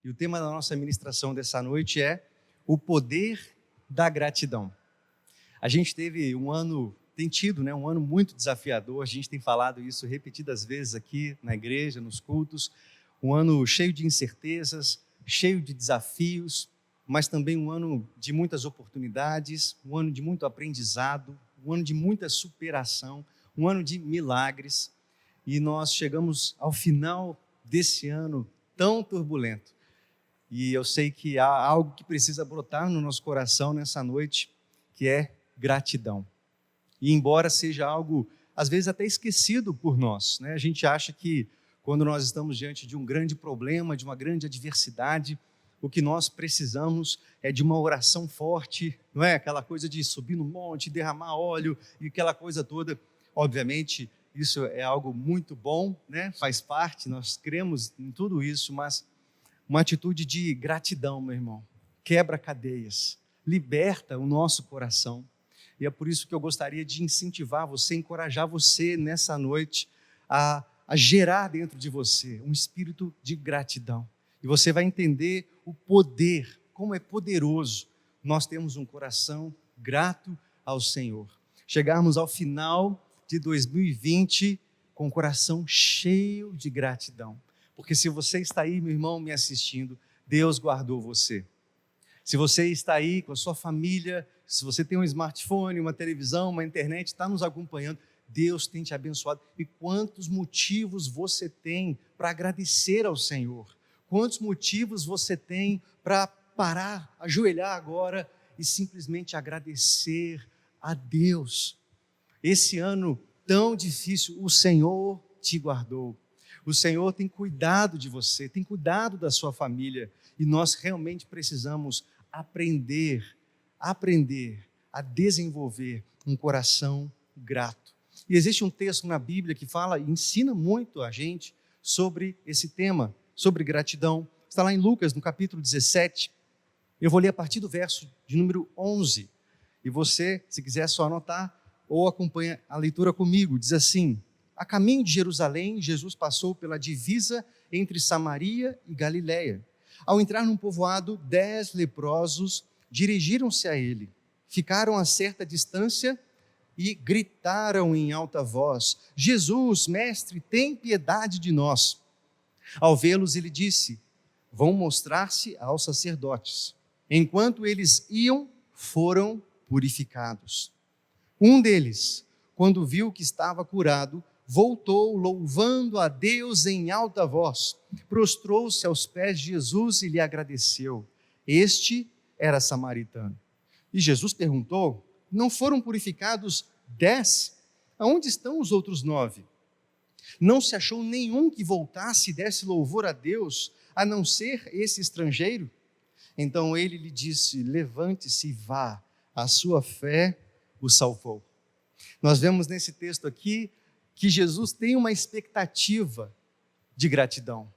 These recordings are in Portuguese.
E o tema da nossa ministração dessa noite é o poder da gratidão. A gente tem tido um ano muito desafiador, a gente tem falado isso repetidas vezes aqui na igreja, nos cultos, um ano cheio de incertezas, cheio de desafios, mas também um ano de muitas oportunidades, um ano de muito aprendizado, um ano de muita superação, um ano de milagres. E nós chegamos ao final desse ano tão turbulento. E eu sei que há algo que precisa brotar no nosso coração nessa noite, que é gratidão. E embora seja algo, às vezes, até esquecido por nós, né? A gente acha que quando nós estamos diante de um grande problema, de uma grande adversidade, o que nós precisamos é de uma oração forte, não é? Aquela coisa de subir no monte, derramar óleo e aquela coisa toda. Obviamente, isso é algo muito bom, né? Faz parte, nós cremos em tudo isso, mas uma atitude de gratidão, meu irmão, quebra cadeias, liberta o nosso coração. E é por isso que eu gostaria de incentivar você, encorajar você nessa noite a gerar dentro de você um espírito de gratidão. E você vai entender o poder, como é poderoso nós temos um coração grato ao Senhor. Chegarmos ao final de 2020 com o coração cheio de gratidão. Porque se você está aí, meu irmão, me assistindo, Deus guardou você. Se você está aí com a sua família, se você tem um smartphone, uma televisão, uma internet, está nos acompanhando, Deus tem te abençoado. E quantos motivos você tem para agradecer ao Senhor? Quantos motivos você tem para parar, ajoelhar agora e simplesmente agradecer a Deus? Esse ano tão difícil, o Senhor te guardou. O Senhor tem cuidado de você, tem cuidado da sua família. E nós realmente precisamos aprender a desenvolver um coração grato. E existe um texto na Bíblia que fala e ensina muito a gente sobre esse tema, sobre gratidão. Está lá em Lucas, no capítulo 17. Eu vou ler a partir do verso de número 11. E você, se quiser só anotar ou acompanha a leitura comigo, diz assim: a caminho de Jerusalém, Jesus passou pela divisa entre Samaria e Galiléia. Ao entrar num povoado, 10 leprosos dirigiram-se a ele. Ficaram a certa distância e gritaram em alta voz: Jesus, mestre, tem piedade de nós. Ao vê-los, ele disse: vão mostrar-se aos sacerdotes. Enquanto eles iam, foram purificados. Um deles, quando viu que estava curado, voltou louvando a Deus em alta voz, prostrou-se aos pés de Jesus e lhe agradeceu. Este era samaritano. E Jesus perguntou: não foram purificados 10? Aonde estão os outros 9? Não se achou nenhum que voltasse e desse louvor a Deus, a não ser esse estrangeiro? Então ele lhe disse: levante-se e vá, a sua fé o salvou. Nós vemos nesse texto aqui que Jesus tem uma expectativa de gratidão.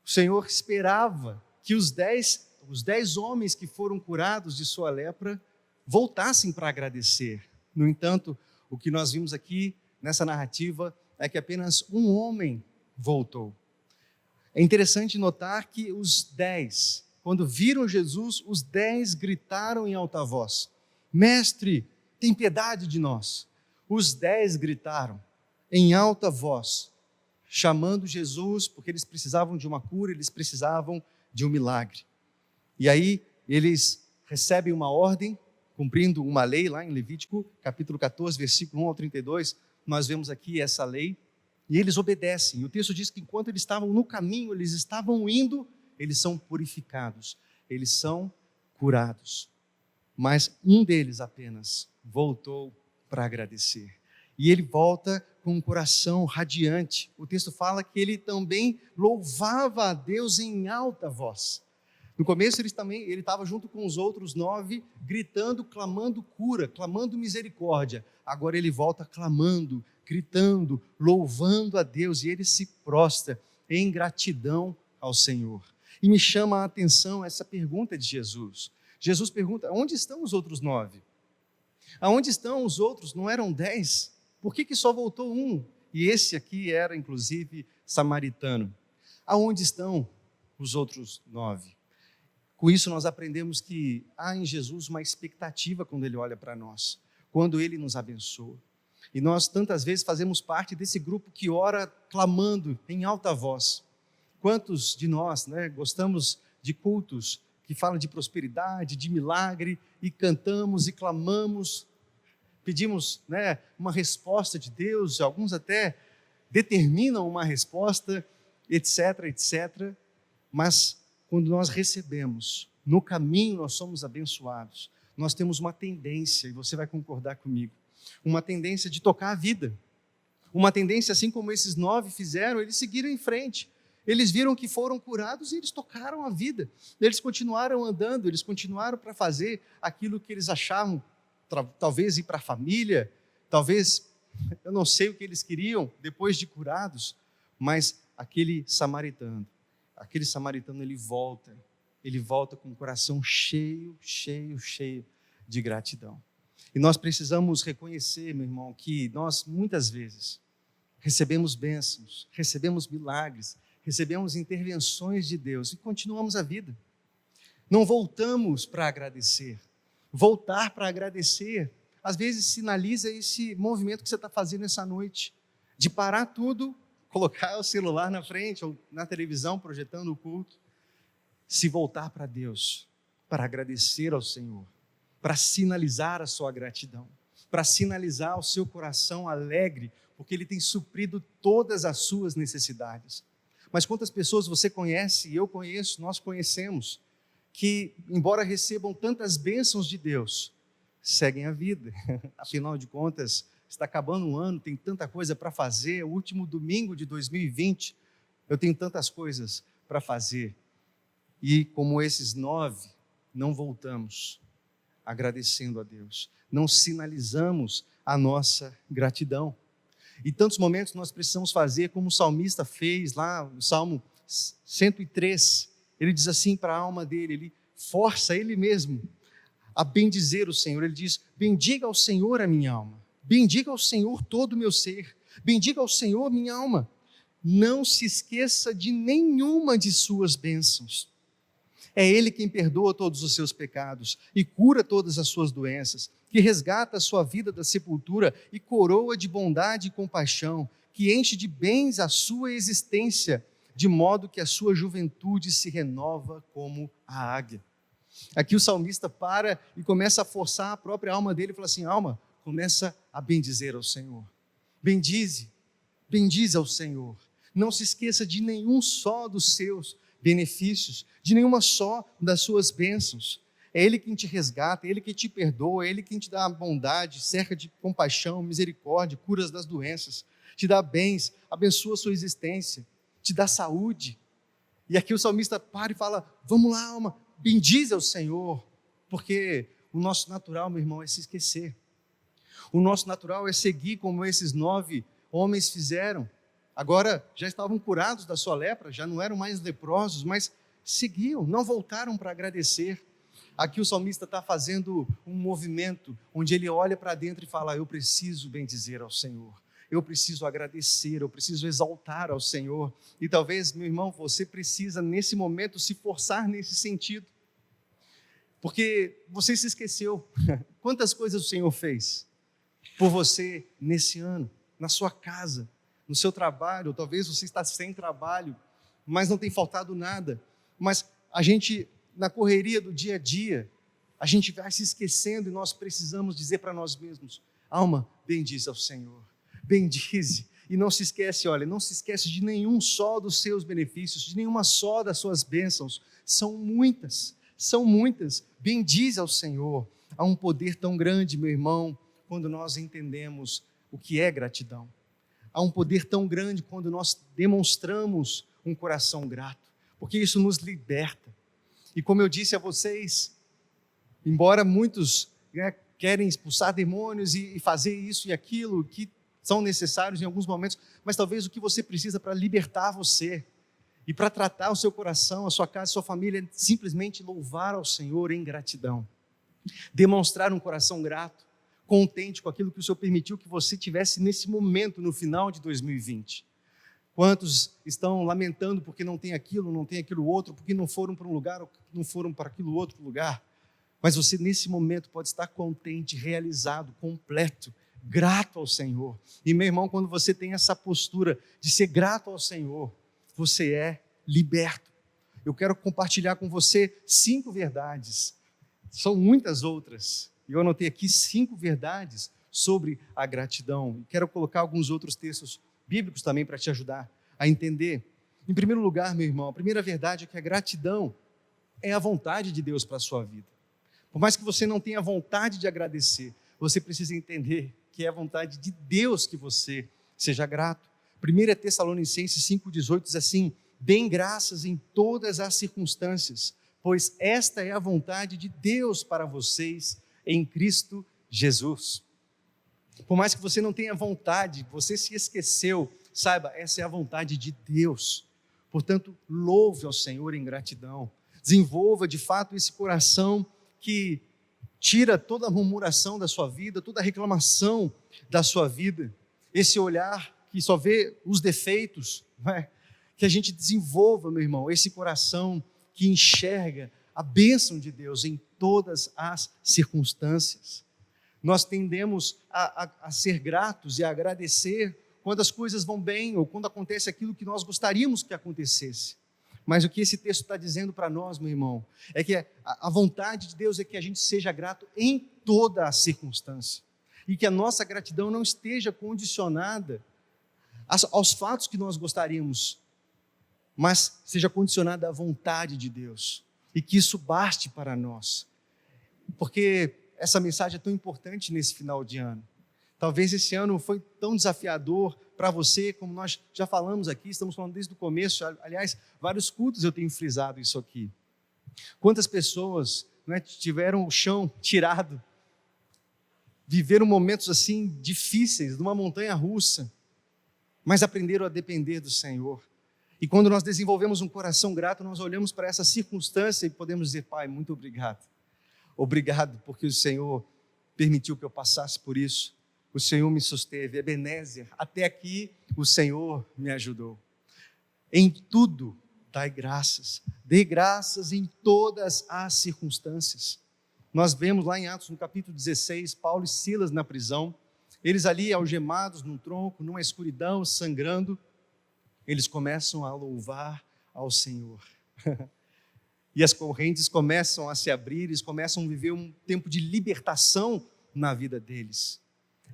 O Senhor esperava que os 10 homens que foram curados de sua lepra voltassem para agradecer. No entanto, o que nós vimos aqui nessa narrativa é que apenas um homem voltou. É interessante notar que os 10, quando viram Jesus, os 10 gritaram em alta voz: mestre, tem piedade de nós. Os 10 gritaram em alta voz, chamando Jesus, porque eles precisavam de uma cura, eles precisavam de um milagre. E aí eles recebem uma ordem, cumprindo uma lei lá em Levítico, capítulo 14, versículo 1 ao 32, nós vemos aqui essa lei, e eles obedecem. E o texto diz que enquanto eles estavam no caminho, eles estavam indo, eles são purificados, eles são curados. Mas um deles apenas voltou para agradecer. E ele volta com um coração radiante. O texto fala que ele também louvava a Deus em alta voz. No começo ele estava junto com os outros 9, gritando, clamando cura, clamando misericórdia. Agora ele volta clamando, gritando, louvando a Deus, e ele se prostra em gratidão ao Senhor. E me chama a atenção essa pergunta de Jesus. Jesus pergunta: onde estão os outros 9? Aonde estão os outros? Não eram 10? Por que só voltou um? E esse aqui era, inclusive, samaritano. Aonde estão? os outros 9. Com isso, nós aprendemos que há em Jesus uma expectativa quando Ele olha para nós, quando Ele nos abençoa. E nós, tantas vezes, fazemos parte desse grupo que ora clamando em alta voz. Quantos de nós, gostamos de cultos que falam de prosperidade, de milagre, e cantamos e clamamos, pedimos uma resposta de Deus, alguns até determinam uma resposta, etc, etc. Mas quando nós recebemos, no caminho nós somos abençoados, nós temos uma tendência, e você vai concordar comigo, uma tendência de tocar a vida, uma tendência assim como esses 9 fizeram, eles seguiram em frente, eles viram que foram curados e eles tocaram a vida, eles continuaram andando, eles continuaram para fazer aquilo que eles achavam, talvez ir para a família, talvez, eu não sei o que eles queriam depois de curados, mas aquele samaritano ele volta com o coração cheio de gratidão. E nós precisamos reconhecer, meu irmão, que nós muitas vezes recebemos bênçãos, recebemos milagres, recebemos intervenções de Deus e continuamos a vida. Não voltamos para agradecer. Voltar para agradecer, às vezes sinaliza esse movimento que você está fazendo essa noite, de parar tudo, colocar o celular na frente ou na televisão projetando o culto, se voltar para Deus, para agradecer ao Senhor, para sinalizar a sua gratidão, para sinalizar o seu coração alegre, porque Ele tem suprido todas as suas necessidades. Mas quantas pessoas você conhece, eu conheço, nós conhecemos, que embora recebam tantas bênçãos de Deus, seguem a vida, afinal de contas, está acabando um ano, tem tanta coisa para fazer, o último domingo de 2020, eu tenho tantas coisas para fazer. E como esses 9, não voltamos agradecendo a Deus, não sinalizamos a nossa gratidão. E tantos momentos nós precisamos fazer como o salmista fez lá no Salmo 103, ele diz assim para a alma dele, ele força ele mesmo a bendizer o Senhor, ele diz, bendiga ao Senhor a minha alma, bendiga ao Senhor todo o meu ser, bendiga ao Senhor minha alma, não se esqueça de nenhuma de suas bênçãos. É Ele quem perdoa todos os seus pecados e cura todas as suas doenças, que resgata a sua vida da sepultura e coroa de bondade e compaixão, que enche de bens a sua existência, de modo que a sua juventude se renova como a águia. Aqui o salmista para e começa a forçar a própria alma dele e fala assim, alma, começa a bendizer ao Senhor. Bendize ao Senhor. Não se esqueça de nenhum só dos seus benefícios, de nenhuma só das suas bênçãos. É Ele quem te resgata, é Ele quem te perdoa, é Ele quem te dá bondade, cerca de compaixão, misericórdia, curas das doenças, te dá bens, abençoa a sua existência, te dá saúde. E aqui o salmista para e fala, vamos lá, alma, bendize ao Senhor, porque o nosso natural, meu irmão, é se esquecer. O nosso natural é seguir como esses 9 homens fizeram. Agora já estavam curados da sua lepra, já não eram mais leprosos, mas seguiam, não voltaram para agradecer. Aqui o salmista está fazendo um movimento, onde ele olha para dentro e fala, eu preciso bendizer ao Senhor, eu preciso agradecer, eu preciso exaltar ao Senhor. E talvez, meu irmão, você precisa nesse momento se forçar nesse sentido, porque você se esqueceu. Quantas coisas o Senhor fez por você nesse ano, na sua casa, no seu trabalho, ou talvez você está sem trabalho, mas não tem faltado nada, mas a gente, na correria do dia a dia, a gente vai se esquecendo e nós precisamos dizer para nós mesmos, alma, bendize ao Senhor, bendize, e não se esquece, olha, não se esquece de nenhum só dos seus benefícios, de nenhuma só das suas bênçãos, são muitas, bendize ao Senhor. Há um poder tão grande, meu irmão, quando nós entendemos o que é gratidão. Há um poder tão grande quando nós demonstramos um coração grato, porque isso nos liberta. E como eu disse a vocês, embora muitos querem expulsar demônios e fazer isso e aquilo, que são necessários em alguns momentos, mas talvez o que você precisa para libertar você e para tratar o seu coração, a sua casa, a sua família, é simplesmente louvar ao Senhor em gratidão. Demonstrar um coração grato, contente com aquilo que o Senhor permitiu que você tivesse nesse momento, no final de 2020. Quantos estão lamentando porque não tem aquilo outro, porque não foram para um lugar ou não foram para aquilo outro lugar. Mas você, nesse momento, pode estar contente, realizado, completo, grato ao Senhor. E, meu irmão, quando você tem essa postura de ser grato ao Senhor, você é liberto. Eu quero compartilhar com você 5 verdades. São muitas outras. E eu anotei aqui 5 verdades sobre a gratidão. E quero colocar alguns outros textos bíblicos também para te ajudar a entender. Em primeiro lugar, meu irmão, a primeira verdade é que a gratidão é a vontade de Deus para a sua vida. Por mais que você não tenha vontade de agradecer, você precisa entender que é a vontade de Deus que você seja grato. 1 Tessalonicenses 5,18 diz assim: deem graças em todas as circunstâncias, pois esta é a vontade de Deus para vocês em Cristo Jesus. Por mais que você não tenha vontade, você se esqueceu, saiba, essa é a vontade de Deus. Portanto, louve ao Senhor em gratidão. Desenvolva de fato esse coração que tira toda a murmuração da sua vida, toda a reclamação da sua vida. Esse olhar que só vê os defeitos, não é? Que a gente desenvolva, meu irmão, esse coração que enxerga a bênção de Deus em todas as circunstâncias. Nós tendemos a ser gratos e a agradecer quando as coisas vão bem ou quando acontece aquilo que nós gostaríamos que acontecesse. Mas o que esse texto está dizendo para nós, meu irmão, é que a vontade de Deus é que a gente seja grato em toda a circunstância. E que a nossa gratidão não esteja condicionada aos fatos que nós gostaríamos, mas seja condicionada à vontade de Deus. E que isso baste para nós. Porque essa mensagem é tão importante nesse final de ano. Talvez esse ano foi tão desafiador para você, como nós já falamos aqui, estamos falando desde o começo, aliás, vários cultos eu tenho frisado isso aqui. Quantas pessoas, não é, tiveram o chão tirado, viveram momentos assim difíceis, numa montanha russa, mas aprenderam a depender do Senhor. E quando nós desenvolvemos um coração grato, nós olhamos para essa circunstância e podemos dizer: Pai, muito obrigado. Obrigado porque o Senhor permitiu que eu passasse por isso. O Senhor me susteve, Ebenezer, até aqui o Senhor me ajudou. Em tudo, dai graças. Dê graças em todas as circunstâncias. Nós vemos lá em Atos, no capítulo 16, Paulo e Silas na prisão. Eles ali algemados num tronco, numa escuridão, sangrando. Eles começam a louvar ao Senhor. E as correntes começam a se abrir, eles começam a viver um tempo de libertação na vida deles.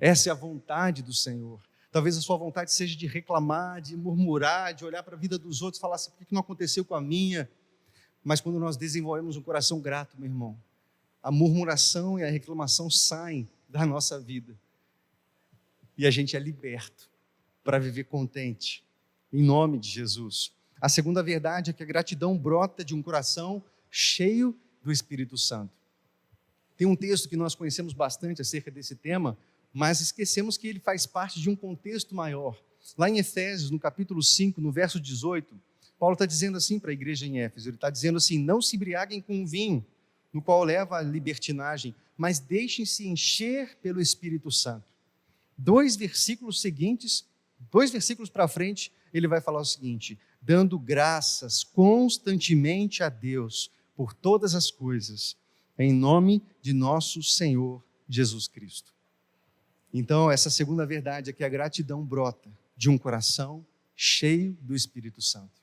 Essa é a vontade do Senhor. Talvez a sua vontade seja de reclamar, de murmurar, de olhar para a vida dos outros e falar assim: por que não aconteceu com a minha? Mas quando nós desenvolvemos um coração grato, meu irmão, a murmuração e a reclamação saem da nossa vida. E a gente é liberto para viver contente, em nome de Jesus. A segunda verdade é que a gratidão brota de um coração cheio do Espírito Santo. Tem um texto que nós conhecemos bastante acerca desse tema, mas esquecemos que ele faz parte de um contexto maior. Lá em Efésios, no capítulo 5, no verso 18, Paulo está dizendo assim para a igreja em Éfeso, ele está dizendo assim: não se embriaguem com vinho, no qual leva a libertinagem, mas deixem-se encher pelo Espírito Santo. 2 versículos seguintes, 2 versículos para frente, ele vai falar o seguinte: dando graças constantemente a Deus por todas as coisas, em nome de nosso Senhor Jesus Cristo. Então, essa segunda verdade é que a gratidão brota de um coração cheio do Espírito Santo.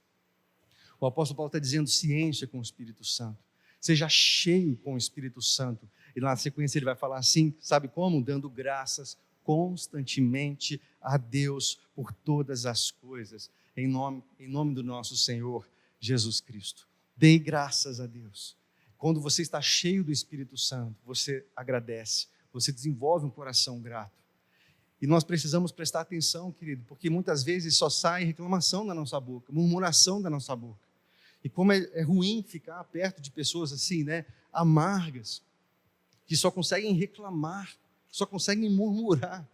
O apóstolo Paulo está dizendo: se encha com o Espírito Santo, seja cheio com o Espírito Santo. E na sequência ele vai falar assim, sabe como? Dando graças constantemente a Deus por todas as coisas, em nome do nosso Senhor Jesus Cristo. Dê graças a Deus. Quando você está cheio do Espírito Santo, você agradece, você desenvolve um coração grato. E nós precisamos prestar atenção, querido, porque muitas vezes só sai reclamação da nossa boca, murmuração da nossa boca. E como é ruim ficar perto de pessoas assim, né, amargas, que só conseguem reclamar, só conseguem murmurar,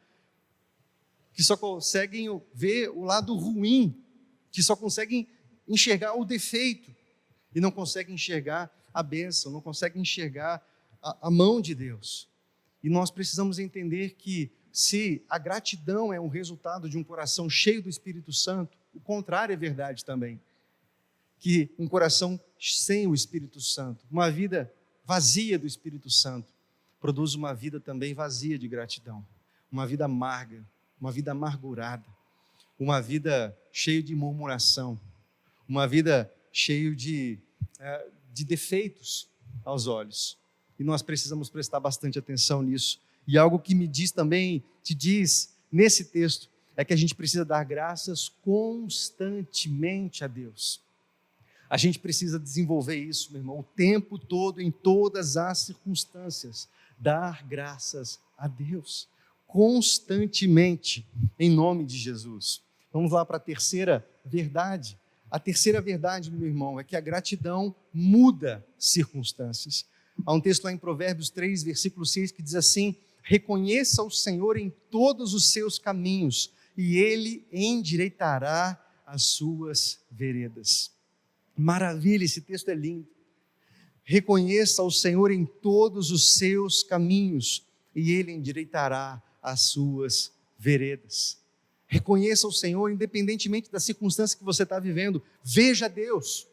que só conseguem ver o lado ruim, que só conseguem enxergar o defeito e não conseguem enxergar a bênção, não conseguem enxergar a mão de Deus. E nós precisamos entender que se a gratidão é um resultado de um coração cheio do Espírito Santo, o contrário é verdade também. Que um coração sem o Espírito Santo, uma vida vazia do Espírito Santo, produz uma vida também vazia de gratidão. Uma vida amarga, uma vida amargurada, uma vida cheia de murmuração, uma vida cheia de defeitos aos olhos. E nós precisamos prestar bastante atenção nisso. E algo que me diz também, te diz nesse texto, é que a gente precisa dar graças constantemente a Deus. A gente precisa desenvolver isso, meu irmão, o tempo todo, em todas as circunstâncias. Dar graças a Deus, constantemente, em nome de Jesus. Vamos lá para a terceira verdade. A terceira verdade, meu irmão, é que a gratidão muda circunstâncias. Há um texto lá em Provérbios 3, versículo 6, que diz assim: reconheça o Senhor em todos os seus caminhos, e Ele endireitará as suas veredas. Maravilha, esse texto é lindo. Reconheça o Senhor em todos os seus caminhos, e Ele endireitará as suas veredas. Reconheça o Senhor independentemente da circunstância que você está vivendo. Veja Deus.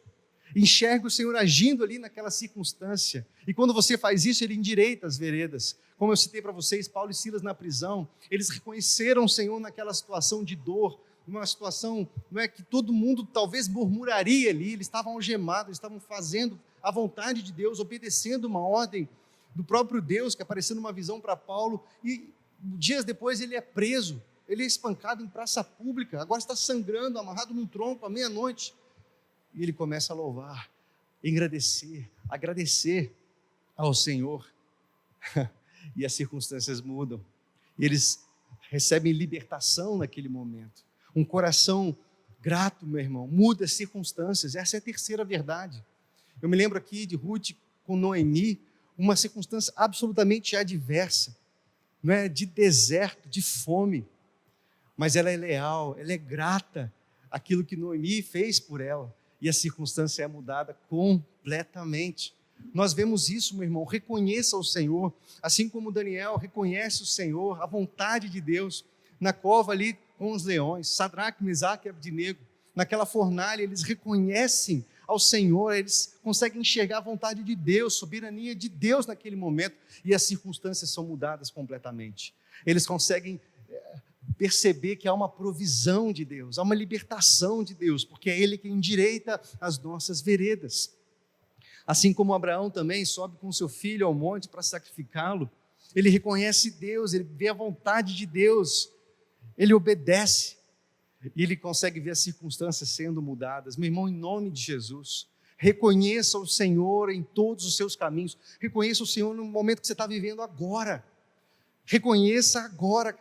Enxergue o Senhor agindo ali naquela circunstância. E quando você faz isso, Ele endireita as veredas. Como eu citei para vocês, Paulo e Silas na prisão, eles reconheceram o Senhor naquela situação de dor, uma situação, não é, que todo mundo talvez murmuraria ali. Eles estavam algemados, eles estavam fazendo a vontade de Deus, obedecendo uma ordem do próprio Deus, que apareceu numa visão para Paulo, e dias depois ele é preso, ele é espancado em praça pública, agora está sangrando, amarrado num tronco à meia-noite, e ele começa a louvar, agradecer ao Senhor, e as circunstâncias mudam, e eles recebem libertação naquele momento. Um coração grato, meu irmão, muda as circunstâncias. Essa é a terceira verdade. Eu me lembro aqui de Ruth com Noemi, uma circunstância absolutamente adversa, não é? De deserto, de fome, mas ela é leal, ela é grata àquilo que Noemi fez por ela, e a circunstância é mudada completamente. Nós vemos isso, meu irmão. Reconheça o Senhor, assim como Daniel reconhece o Senhor, a vontade de Deus, na cova ali com os leões, Sadraque, Mesaque e Abdenego, naquela fornalha, eles reconhecem ao Senhor, eles conseguem enxergar a vontade de Deus, soberania de Deus naquele momento, e as circunstâncias são mudadas completamente. Eles conseguem perceber que há uma provisão de Deus, há uma libertação de Deus, porque é Ele quem endireita as nossas veredas. Assim como Abraão também sobe com seu filho ao monte para sacrificá-lo, ele reconhece Deus, ele vê a vontade de Deus, ele obedece, e ele consegue ver as circunstâncias sendo mudadas. Meu irmão, em nome de Jesus, reconheça o Senhor em todos os seus caminhos, reconheça o Senhor no momento que você está vivendo agora, reconheça agora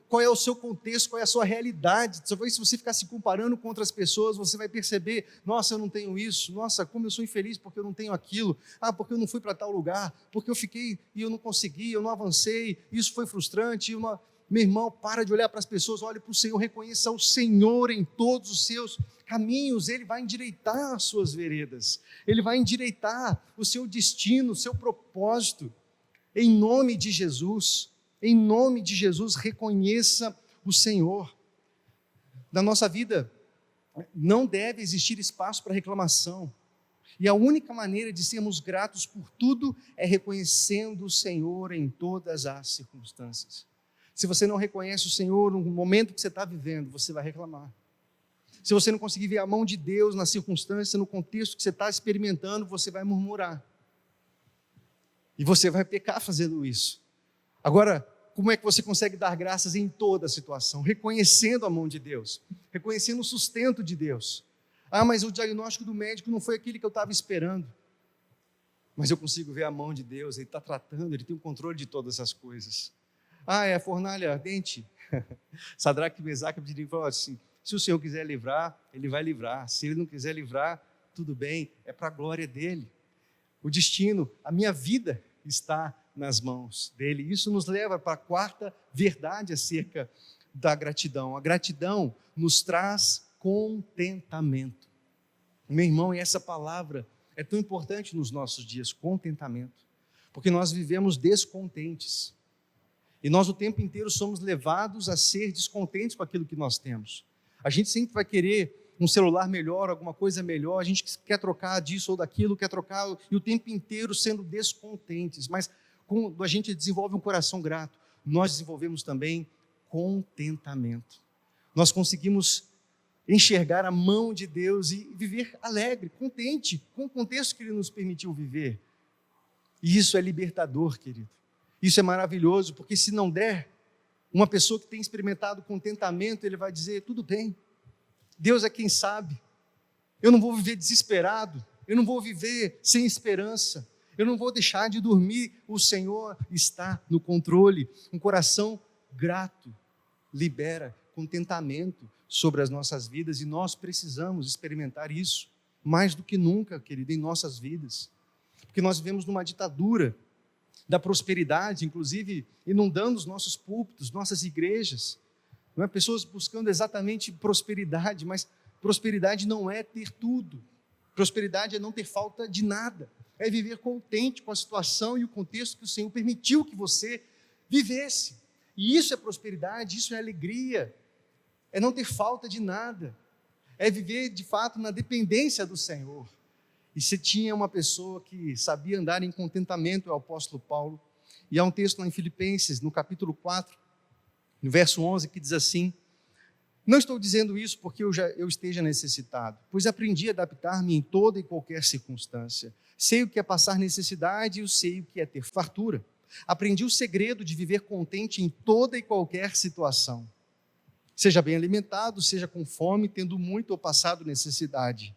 qual é o seu contexto, qual é a sua realidade. Talvez se você ficar se comparando com outras pessoas, você vai perceber: nossa, eu não tenho isso, nossa, como eu sou infeliz porque eu não tenho aquilo, porque eu não fui para tal lugar, porque eu fiquei e eu não consegui, eu não avancei, isso foi frustrante. Meu irmão, para de olhar para as pessoas, olhe para o Senhor, reconheça o Senhor em todos os seus caminhos. Ele vai endireitar as suas veredas, Ele vai endireitar o seu destino, o seu propósito, em nome de Jesus. Em nome de Jesus, reconheça o Senhor. Na nossa vida, não deve existir espaço para reclamação. E a única maneira de sermos gratos por tudo é reconhecendo o Senhor em todas as circunstâncias. Se você não reconhece o Senhor no momento que você está vivendo, você vai reclamar. Se você não conseguir ver a mão de Deus na circunstância, no contexto que você está experimentando, você vai murmurar. E você vai pecar fazendo isso. Agora, como é que você consegue dar graças em toda a situação? Reconhecendo a mão de Deus, reconhecendo o sustento de Deus. Mas o diagnóstico do médico não foi aquele que eu estava esperando. Mas eu consigo ver a mão de Deus, Ele está tratando, Ele tem o controle de todas essas coisas. É a fornalha ardente. Sadraque, Mesaque e Abdenego falaram assim: se o Senhor quiser livrar, Ele vai livrar. Se Ele não quiser livrar, tudo bem, é para a glória dEle. O destino, a minha vida está nas mãos dEle. Isso nos leva para a quarta verdade acerca da gratidão. A gratidão nos traz contentamento. Meu irmão, e essa palavra é tão importante nos nossos dias, contentamento, porque nós vivemos descontentes, e nós o tempo inteiro somos levados a ser descontentes com aquilo que nós temos. A gente sempre vai querer um celular melhor, alguma coisa melhor, a gente quer trocar disso ou daquilo, quer trocar, e o tempo inteiro sendo descontentes. Mas quando a gente desenvolve um coração grato, nós desenvolvemos também contentamento. Nós conseguimos enxergar a mão de Deus e viver alegre, contente, com o contexto que Ele nos permitiu viver. E isso é libertador, querido. Isso é maravilhoso, porque se não der, uma pessoa que tem experimentado contentamento, ele vai dizer, tudo bem, Deus é quem sabe. Eu não vou viver desesperado, eu não vou viver sem esperança, eu não vou deixar de dormir, o Senhor está no controle. Um coração grato libera contentamento sobre as nossas vidas e nós precisamos experimentar isso mais do que nunca, querido, em nossas vidas. Porque nós vivemos numa ditadura da prosperidade, inclusive inundando os nossos púlpitos, nossas igrejas. Não é? Pessoas buscando exatamente prosperidade, mas prosperidade não é ter tudo. Prosperidade é não ter falta de nada. É viver contente com a situação e o contexto que o Senhor permitiu que você vivesse. E isso é prosperidade, isso é alegria. É não ter falta de nada. É viver, de fato, na dependência do Senhor. E se tinha uma pessoa que sabia andar em contentamento, é o apóstolo Paulo. E há um texto lá em Filipenses, no capítulo 4, no verso 11, que diz assim: não estou dizendo isso porque eu esteja necessitado, pois aprendi a adaptar-me em toda e qualquer circunstância. Sei o que é passar necessidade e eu sei o que é ter fartura. Aprendi o segredo de viver contente em toda e qualquer situação. Seja bem alimentado, seja com fome, tendo muito ou passado necessidade.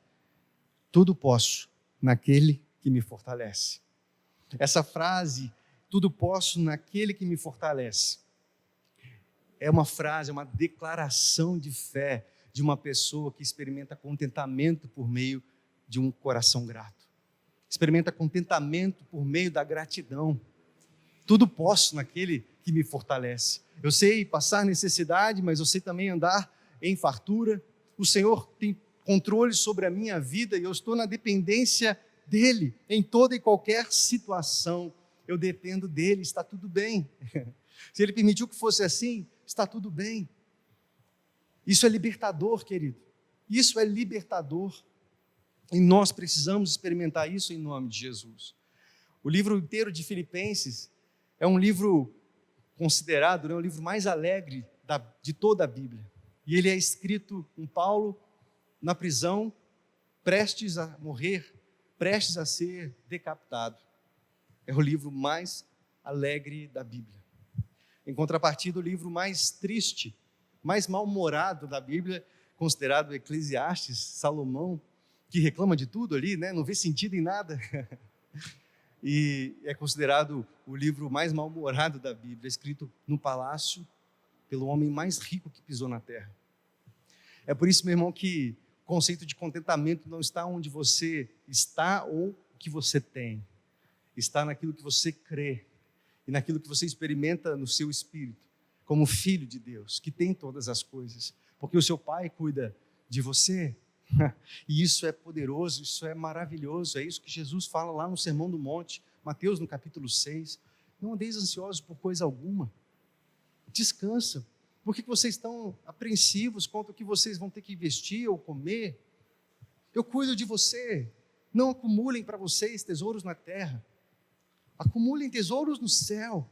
Tudo posso naquele que me fortalece. Essa frase, tudo posso naquele que me fortalece, é uma frase, é uma declaração de fé de uma pessoa que experimenta contentamento por meio de um coração grato. Experimenta contentamento por meio da gratidão. Tudo posso naquele que me fortalece. Eu sei passar necessidade, mas eu sei também andar em fartura. O Senhor tem controle sobre a minha vida e eu estou na dependência dEle em toda e qualquer situação. Eu dependo dEle, está tudo bem. Se Ele permitiu que fosse assim, está tudo bem. Isso é libertador, querido. Isso é libertador. E nós precisamos experimentar isso em nome de Jesus. O livro inteiro de Filipenses é um livro considerado, o livro mais alegre de toda a Bíblia. E ele é escrito com Paulo na prisão, prestes a morrer, prestes a ser decapitado. É o livro mais alegre da Bíblia. Em contrapartida, o livro mais triste, mais mal-humorado da Bíblia, considerado Eclesiastes, Salomão, que reclama de tudo ali, né? Não vê sentido em nada. E é considerado o livro mais mal-humorado da Bíblia, escrito no palácio pelo homem mais rico que pisou na terra. É por isso, meu irmão, que o conceito de contentamento não está onde você está ou o que você tem. Está naquilo que você crê e naquilo que você experimenta no seu espírito, como filho de Deus, que tem todas as coisas, porque o seu Pai cuida de você. E isso é poderoso, isso é maravilhoso, é isso que Jesus fala lá no Sermão do Monte, Mateus no capítulo 6. Não andeis ansiosos por coisa alguma, descansa. Por que vocês estão apreensivos quanto ao que vocês vão ter que vestir ou comer? Eu cuido de você. Não acumulem para vocês tesouros na terra, acumulem tesouros no céu.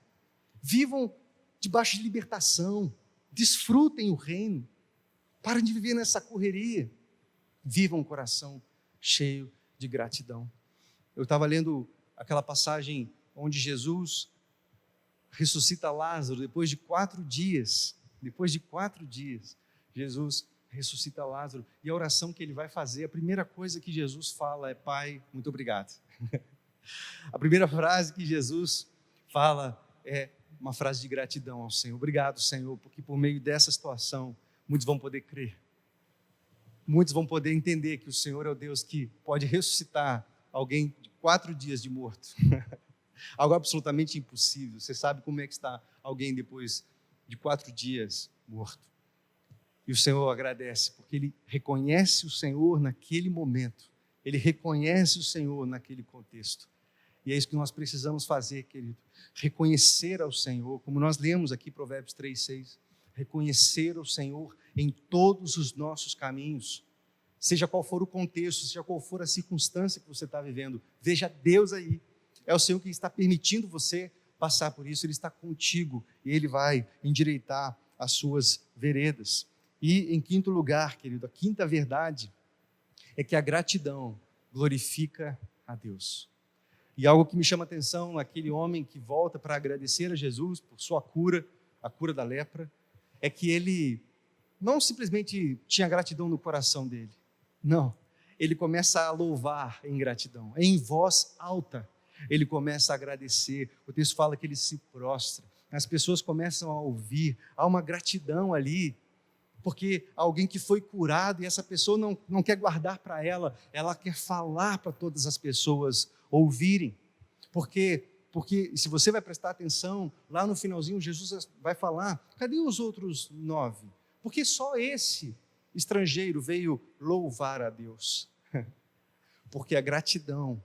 Vivam debaixo de libertação, desfrutem o reino, parem de viver nessa correria. Viva um coração cheio de gratidão. Eu estava lendo aquela passagem onde Jesus ressuscita Lázaro depois de 4 dias. Depois de 4 dias, Jesus ressuscita Lázaro. E a oração que ele vai fazer, a primeira coisa que Jesus fala é: Pai, muito obrigado. A primeira frase que Jesus fala é uma frase de gratidão ao Senhor. Obrigado, Senhor, porque por meio dessa situação, muitos vão poder crer. Muitos vão poder entender que o Senhor é o Deus que pode ressuscitar alguém de 4 dias de morto. Algo absolutamente impossível. Você sabe como é que está alguém depois de 4 dias morto. E o Senhor agradece, porque ele reconhece o Senhor naquele momento. Ele reconhece o Senhor naquele contexto. E é isso que nós precisamos fazer, querido. Reconhecer ao Senhor, como nós lemos aqui Provérbios 3:6. reconhecer o Senhor em todos os nossos caminhos. Seja qual for o contexto, seja qual for a circunstância que você está vivendo, veja Deus aí. É o Senhor que está permitindo você passar por isso, Ele está contigo e Ele vai endireitar as suas veredas. E em quinto lugar, querido, a quinta verdade é que a gratidão glorifica a Deus. E algo que me chama a atenção, aquele homem que volta para agradecer a Jesus por sua cura, a cura da lepra, é que ele não simplesmente tinha gratidão no coração dele, não, ele começa a louvar em gratidão, em voz alta, ele começa a agradecer, o texto fala que ele se prostra, as pessoas começam a ouvir, há uma gratidão ali, porque alguém que foi curado e essa pessoa não quer guardar para ela quer falar para todas as pessoas ouvirem, porque se você vai prestar atenção, lá no finalzinho Jesus vai falar, cadê os outros 9? Porque só esse estrangeiro veio louvar a Deus, porque a gratidão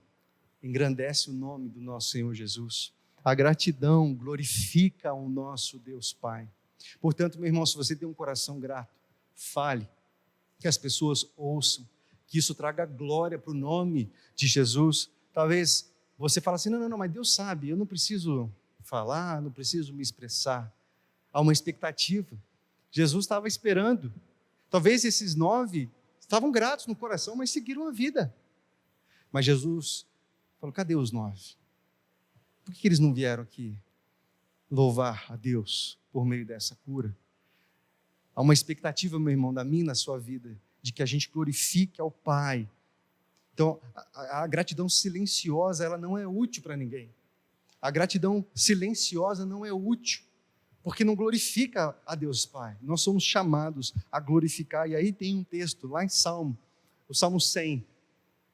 engrandece o nome do nosso Senhor Jesus, a gratidão glorifica o nosso Deus Pai. Portanto, meu irmão, se você tem um coração grato, fale, que as pessoas ouçam, que isso traga glória para o nome de Jesus. Talvez você fale assim, não, mas Deus sabe, eu não preciso falar, não preciso me expressar. Há uma expectativa. Jesus estava esperando. Talvez esses 9 estavam gratos no coração, mas seguiram a vida. Mas Jesus falou, cadê os 9? Por que eles não vieram aqui louvar a Deus por meio dessa cura? Há uma expectativa, meu irmão, da minha, na sua vida, de que a gente glorifique ao Pai. Então, a gratidão silenciosa, ela não é útil para ninguém. A gratidão silenciosa não é útil, porque não glorifica a Deus Pai. Nós somos chamados a glorificar, e aí tem um texto lá em Salmo, o Salmo 100,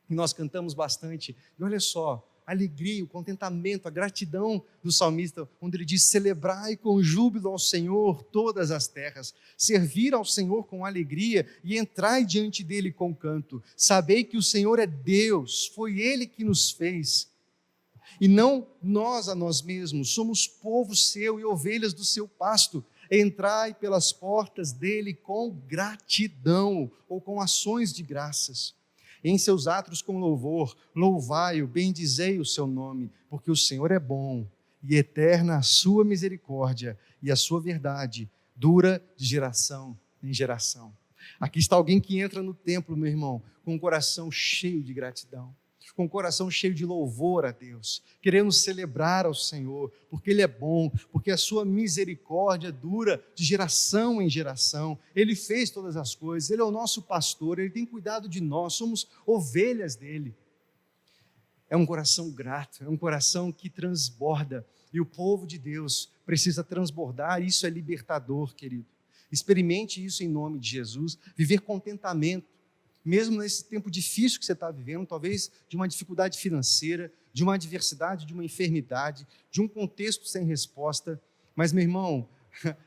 que nós cantamos bastante, e olha só, a alegria, o contentamento, a gratidão do salmista, onde ele diz, celebrai com júbilo ao Senhor todas as terras, servir ao Senhor com alegria e entrai diante dele com canto, sabei que o Senhor é Deus, foi Ele que nos fez, e não nós a nós mesmos, somos povo seu e ovelhas do seu pasto, entrai pelas portas dele com gratidão, ou com ações de graças, em seus atos com louvor, louvai-o, bendizei o seu nome, porque o Senhor é bom, e eterna a sua misericórdia, e a sua verdade dura de geração em geração. Aqui está alguém que entra no templo, meu irmão, com um coração cheio de gratidão, com um coração cheio de louvor a Deus, querendo celebrar ao Senhor, porque Ele é bom, porque a sua misericórdia dura de geração em geração, Ele fez todas as coisas, Ele é o nosso pastor, Ele tem cuidado de nós, somos ovelhas dEle. É um coração grato, é um coração que transborda, e o povo de Deus precisa transbordar, isso é libertador, querido. Experimente isso em nome de Jesus, viver contentamento, mesmo nesse tempo difícil que você está vivendo, talvez de uma dificuldade financeira, de uma adversidade, de uma enfermidade, de um contexto sem resposta, mas, meu irmão,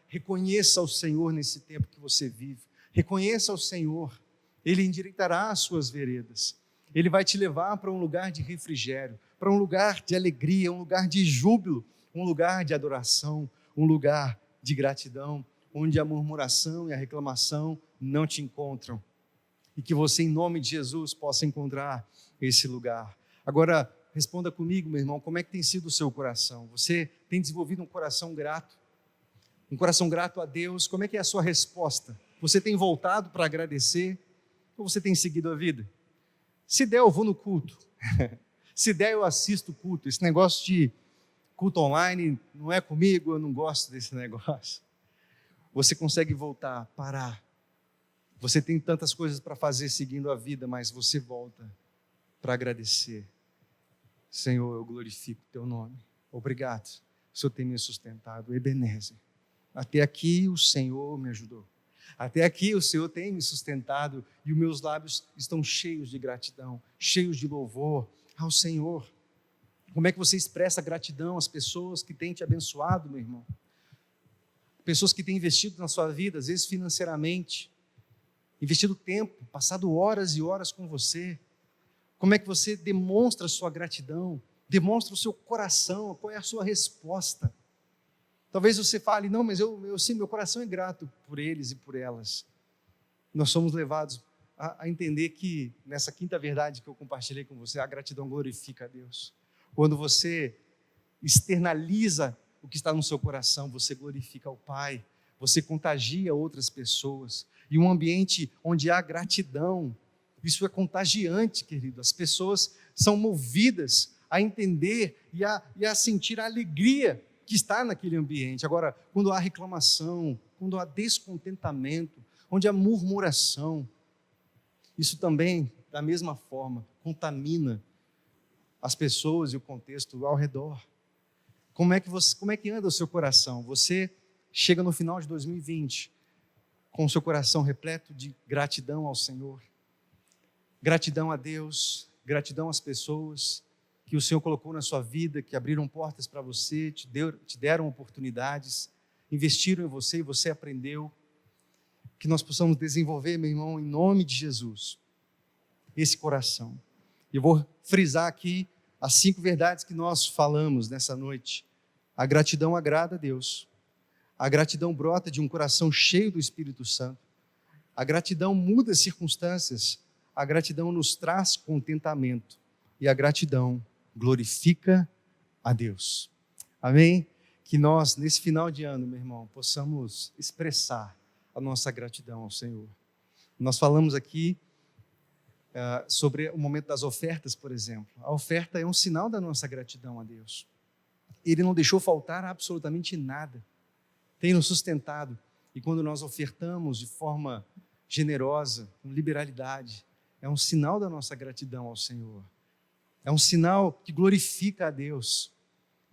reconheça o Senhor nesse tempo que você vive, reconheça o Senhor, Ele endireitará as suas veredas, Ele vai te levar para um lugar de refrigério, para um lugar de alegria, um lugar de júbilo, um lugar de adoração, um lugar de gratidão, onde a murmuração e a reclamação não te encontram, e que você, em nome de Jesus, possa encontrar esse lugar. Agora, responda comigo, meu irmão, como é que tem sido o seu coração? Você tem desenvolvido um coração grato a Deus? Como é que é a sua resposta? Você tem voltado para agradecer? Ou você tem seguido a vida? Se der, eu vou no culto. Se der, eu assisto o culto. Esse negócio de culto online não é comigo, eu não gosto desse negócio. Você consegue voltar, parar. Você tem tantas coisas para fazer seguindo a vida, mas você volta para agradecer. Senhor, eu glorifico o teu nome. Obrigado. O Senhor tem me sustentado. Ebenezer. Até aqui o Senhor me ajudou. Até aqui o Senhor tem me sustentado e os meus lábios estão cheios de gratidão, cheios de louvor ao Senhor. Como é que você expressa gratidão às pessoas que têm te abençoado, meu irmão? Pessoas que têm investido na sua vida, às vezes financeiramente, investido tempo, passado horas e horas com você. Como é que você demonstra a sua gratidão? Demonstra o seu coração, qual é a sua resposta? Talvez você fale, não, mas eu sim, meu coração é grato por eles e por elas. Nós somos levados a entender que, nessa quinta verdade que eu compartilhei com você, a gratidão glorifica a Deus. Quando você externaliza o que está no seu coração, você glorifica o Pai, você contagia outras pessoas. E um ambiente onde há gratidão, isso é contagiante, querido. As pessoas são movidas a entender e a sentir a alegria que está naquele ambiente. Agora, quando há reclamação, quando há descontentamento, onde há murmuração, isso também, da mesma forma, contamina as pessoas e o contexto ao redor. Como é que anda o seu coração? Você chega no final de 2020 com o seu coração repleto de gratidão ao Senhor, gratidão a Deus, gratidão às pessoas que o Senhor colocou na sua vida, que abriram portas para você, te deram oportunidades, investiram em você e você aprendeu. Que nós possamos desenvolver, meu irmão, em nome de Jesus, esse coração. Eu vou frisar aqui as 5 verdades que nós falamos nessa noite. A gratidão agrada a Deus. A gratidão brota de um coração cheio do Espírito Santo. A gratidão muda as circunstâncias. A gratidão nos traz contentamento. E a gratidão glorifica a Deus. Amém? Que nós, nesse final de ano, meu irmão, possamos expressar a nossa gratidão ao Senhor. Nós falamos aqui sobre o momento das ofertas, por exemplo. A oferta é um sinal da nossa gratidão a Deus. Ele não deixou faltar absolutamente nada. Tem nos sustentado. E quando nós ofertamos de forma generosa, com liberalidade, é um sinal da nossa gratidão ao Senhor. É um sinal que glorifica a Deus.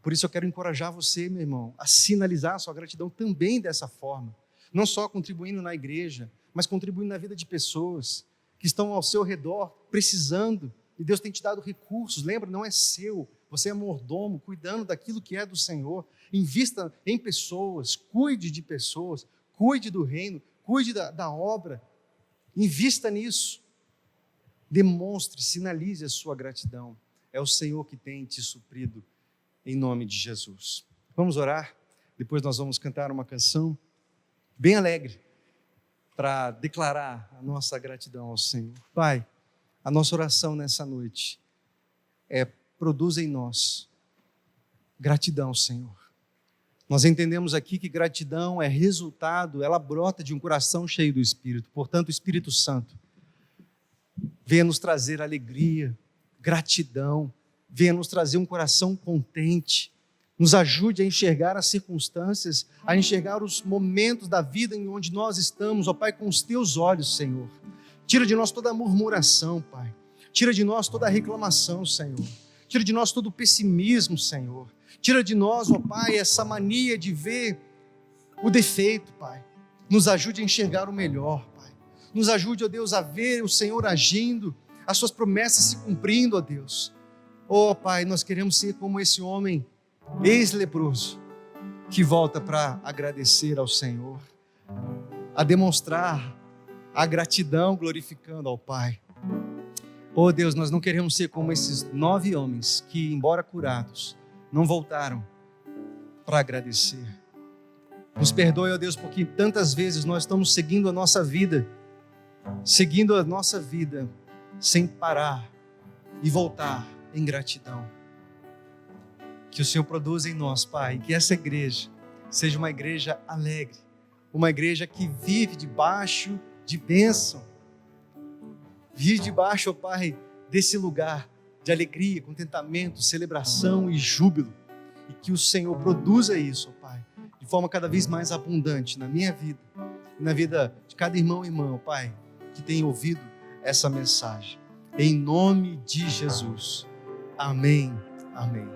Por isso eu quero encorajar você, meu irmão, a sinalizar a sua gratidão também dessa forma. Não só contribuindo na igreja, mas contribuindo na vida de pessoas que estão ao seu redor precisando. E Deus tem te dado recursos. Lembra, não é seu. Você é mordomo, cuidando daquilo que é do Senhor. Invista em pessoas, cuide de pessoas, cuide do reino, cuide da obra. Invista nisso. Demonstre, sinalize a sua gratidão. É o Senhor que tem te suprido, em nome de Jesus. Vamos orar? Depois nós vamos cantar uma canção bem alegre, para declarar a nossa gratidão ao Senhor. Pai, a nossa oração nessa noite produz em nós gratidão, Senhor. Nós entendemos aqui que gratidão é resultado, ela brota de um coração cheio do Espírito. Portanto, o Espírito Santo venha nos trazer alegria, gratidão, venha nos trazer um coração contente, nos ajude a enxergar as circunstâncias, a enxergar os momentos da vida em onde nós estamos, ó Pai, com os Teus olhos, Senhor. Tira de nós toda a murmuração, Pai. Tira de nós toda a reclamação, Senhor. Tira de nós todo o pessimismo, Senhor. Tira de nós, ó Pai, essa mania de ver o defeito, Pai. Nos ajude a enxergar o melhor, Pai. Nos ajude, ó Deus, a ver o Senhor agindo, as Suas promessas se cumprindo, ó Deus. Ó Pai, nós queremos ser como esse homem ex-leproso, que volta para agradecer ao Senhor, a demonstrar a gratidão glorificando ao Pai. Oh Deus, nós não queremos ser como esses 9 homens que, embora curados, não voltaram para agradecer. Nos perdoe, ó Deus, porque tantas vezes nós estamos seguindo a nossa vida sem parar e voltar em gratidão. Que o Senhor produza em nós, Pai, que essa igreja seja uma igreja alegre, uma igreja que vive debaixo de bênção, vive debaixo, ó Pai, desse lugar de alegria, contentamento, celebração e júbilo, e que o Senhor produza isso, ó Pai, de forma cada vez mais abundante na minha vida, e na vida de cada irmão e irmã, ó Pai, que tem ouvido essa mensagem. Em nome de Jesus. Amém. Amém.